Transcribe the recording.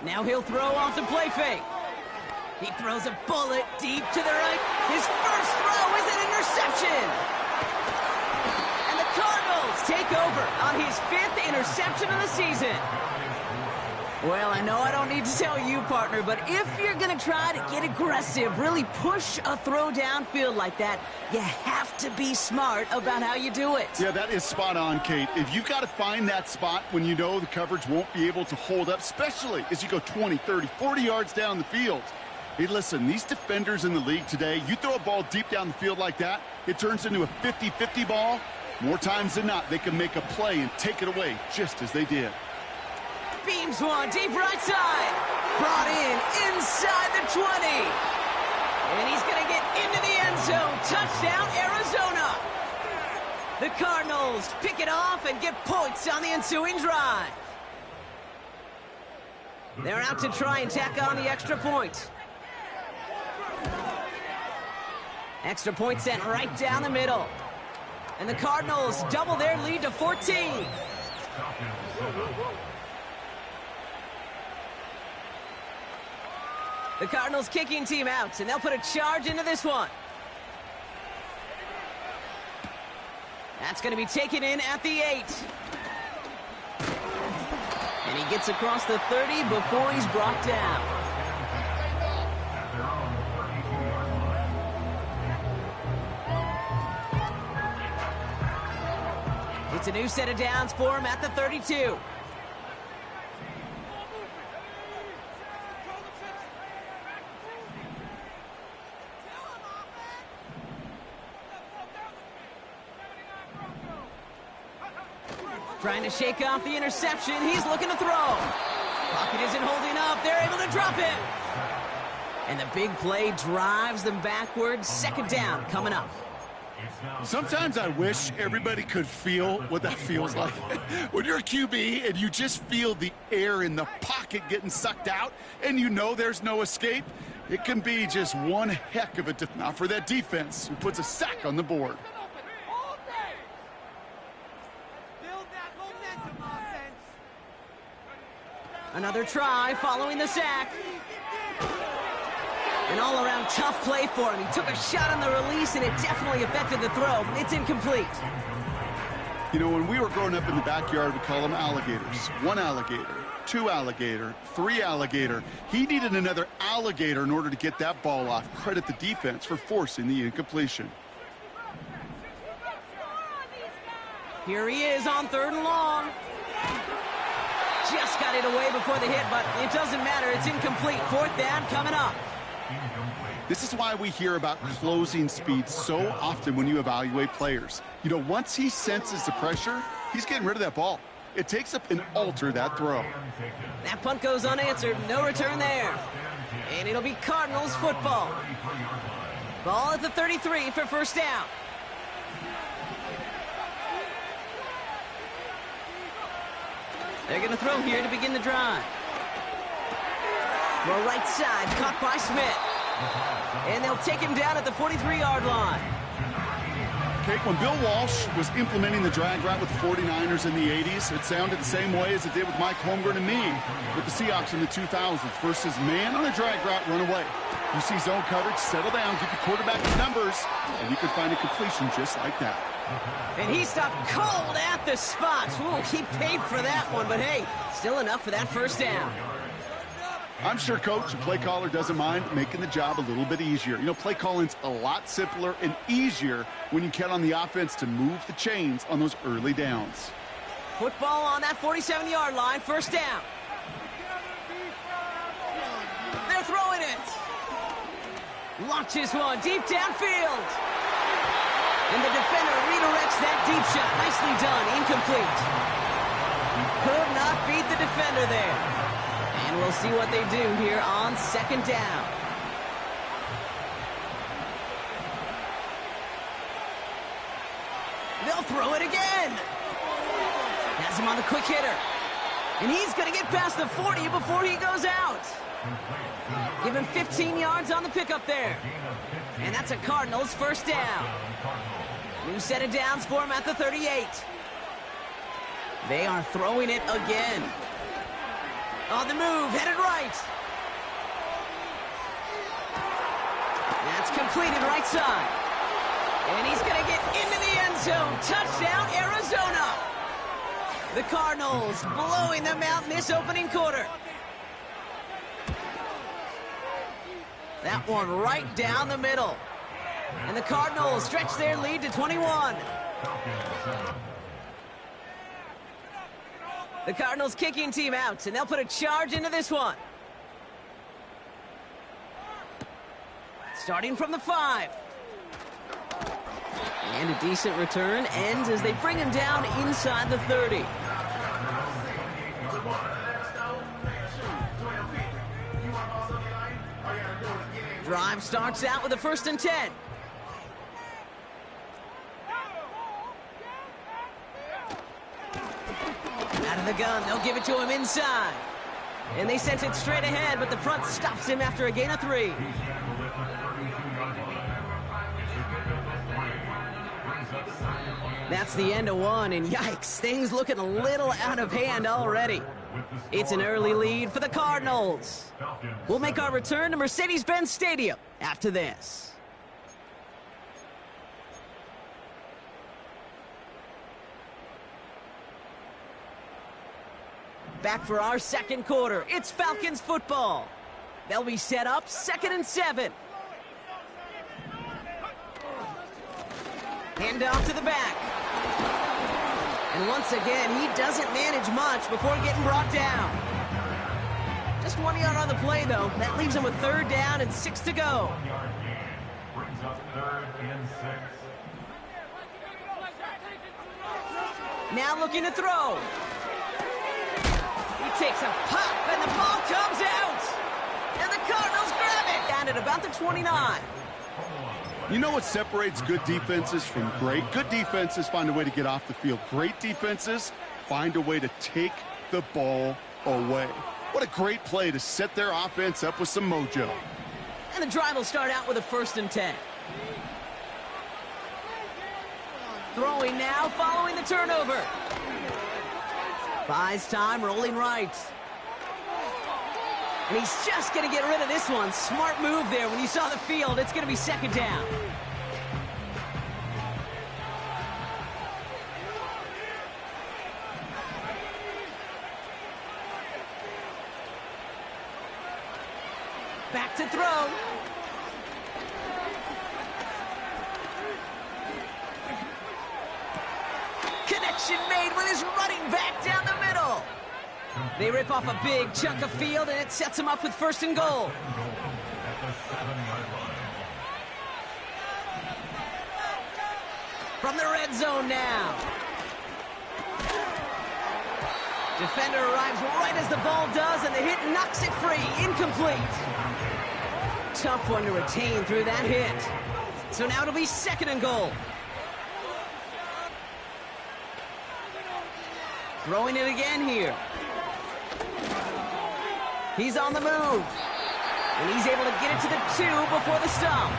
Now he'll throw off the play fake. He throws a bullet deep to the right. His first throw is an interception. And the Cardinals take over on his 5th interception of the season. Well, I know I don't need to tell you, partner, but if you're going to try to get aggressive, really push a throw downfield like that, you have to be smart about how you do it. Yeah, that is spot on, Kate. If you've got to find that spot when you know the coverage won't be able to hold up, especially as you go 20, 30, 40 yards down the field. Hey, listen, these defenders in the league today, you throw a ball deep down the field like that, it turns into a 50-50 ball. More times than not, they can make a play and take it away just as they did. Beams one deep right side. Brought in inside the 20. And he's going to get into the end zone. Touchdown, Arizona. The Cardinals pick it off and get points on the ensuing drive. They're out to try and tack on the extra point. Extra point sent right down the middle. And the Cardinals double their lead to 14. The Cardinals kicking team out, and they'll put a charge into this one. That's going to be taken in at the 8. And he gets across the 30 before he's brought down. It's a new set of downs for him at the 32. Trying to shake off the interception. He's looking to throw. Pocket isn't holding up. They're able to drop it. And the big play drives them backwards. Second down coming up. Sometimes I wish everybody could feel what that feels like. When you're a QB and you just feel the air in the pocket getting sucked out and you know there's no escape, it can be just one heck of a now for that defense who puts a sack on the board. Another try following the sack. An all-around tough play for him. He took a shot on the release, and it definitely affected the throw. It's incomplete. You know, when we were growing up in the backyard, we call them alligators. 1 alligator, 2 alligator, 3 alligator. He needed another alligator in order to get that ball off. Credit the defense for forcing the incompletion. Here he is on 3rd and long. Just got it away before the hit, but it doesn't matter. It's incomplete. 4th down coming up. This is why we hear about closing speed so often when you evaluate players. You know, once he senses the pressure, he's getting rid of that ball. It takes up and alter that throw. That punt goes unanswered. No return there. And it'll be Cardinals football. Ball at the 33 for 1st down. They're going to throw here to begin the drive. Throw right side, caught by Smith. And they'll take him down at the 43-yard line. Kate, when Bill Walsh was implementing the drag route with the 49ers in the 80s, it sounded the same way as it did with Mike Holmgren and me with the Seahawks in the 2000s. Versus man on a drag route, run away. You see zone coverage, settle down, give your quarterback his numbers, and you can find a completion just like that. And he stopped cold at the spot. Ooh, he paid for that one, but hey, still enough for that 1st down. I'm sure Coach, the play caller, doesn't mind making the job a little bit easier. You know, play calling's a lot simpler and easier when you count on the offense to move the chains on those early downs. Football on that 47-yard line, 1st down. They're throwing it. Launches one deep downfield. And the defender redirects that deep shot. Nicely done. Incomplete. Could not beat the defender there. And we'll see what they do here on 2nd down. They'll throw it again. Has him on the quick hitter. And he's going to get past the 40 before he goes out. Give him 15 yards on the pickup there. And that's a Cardinals 1st down. New set of downs for him at the 38. They are throwing it again. On the move, headed right. That's completed right side. And he's going to get into the end zone. Touchdown, Arizona. The Cardinals blowing them out in this opening quarter. That one right down the middle. And the Cardinals stretch their lead to 21. The Cardinals kicking team out, and they'll put a charge into this one. Starting from the 5. And a decent return ends as they bring him down inside the 30. Drive starts out with a 1st and 10. Out of the gun, they'll give it to him inside. And they sent it straight ahead, but the front stops him after a gain of 3. That's the end of one, and yikes, things looking a little out of hand already. It's an early lead for the Cardinals. We'll make our return to Mercedes-Benz Stadium after this. Back for our second quarter. It's Falcons football. They'll be set up 2nd and 7. Hand off to the back. And once again, he doesn't manage much before getting brought down. Just 1 yard on the play, though. That leaves him with 3rd down and 6 to go. Brings up 3rd and 6. Now looking to throw. He takes a pop, and the ball comes out. And the Cardinals grab it. Down at about the 29. You know what separates good defenses from great? Good defenses find a way to get off the field. Great defenses find a way to take the ball away. What a great play to set their offense up with some mojo. And the drive will start out with a 1st and 10. Throwing now, following the turnover. Buys time, rolling right. And he's just going to get rid of this one. Smart move there. When you saw the field, it's going to be 2nd down. Back to throw. Connection made with his running back down the middle. They rip off a big chunk of field, and it sets him up with 1st and goal. From the red zone now. Defender arrives right as the ball does, and the hit knocks it free. Incomplete. Tough one to retain through that hit. So now it'll be 2nd and goal. Throwing it again here. He's on the move. And he's able to get it to the 2 before the stop.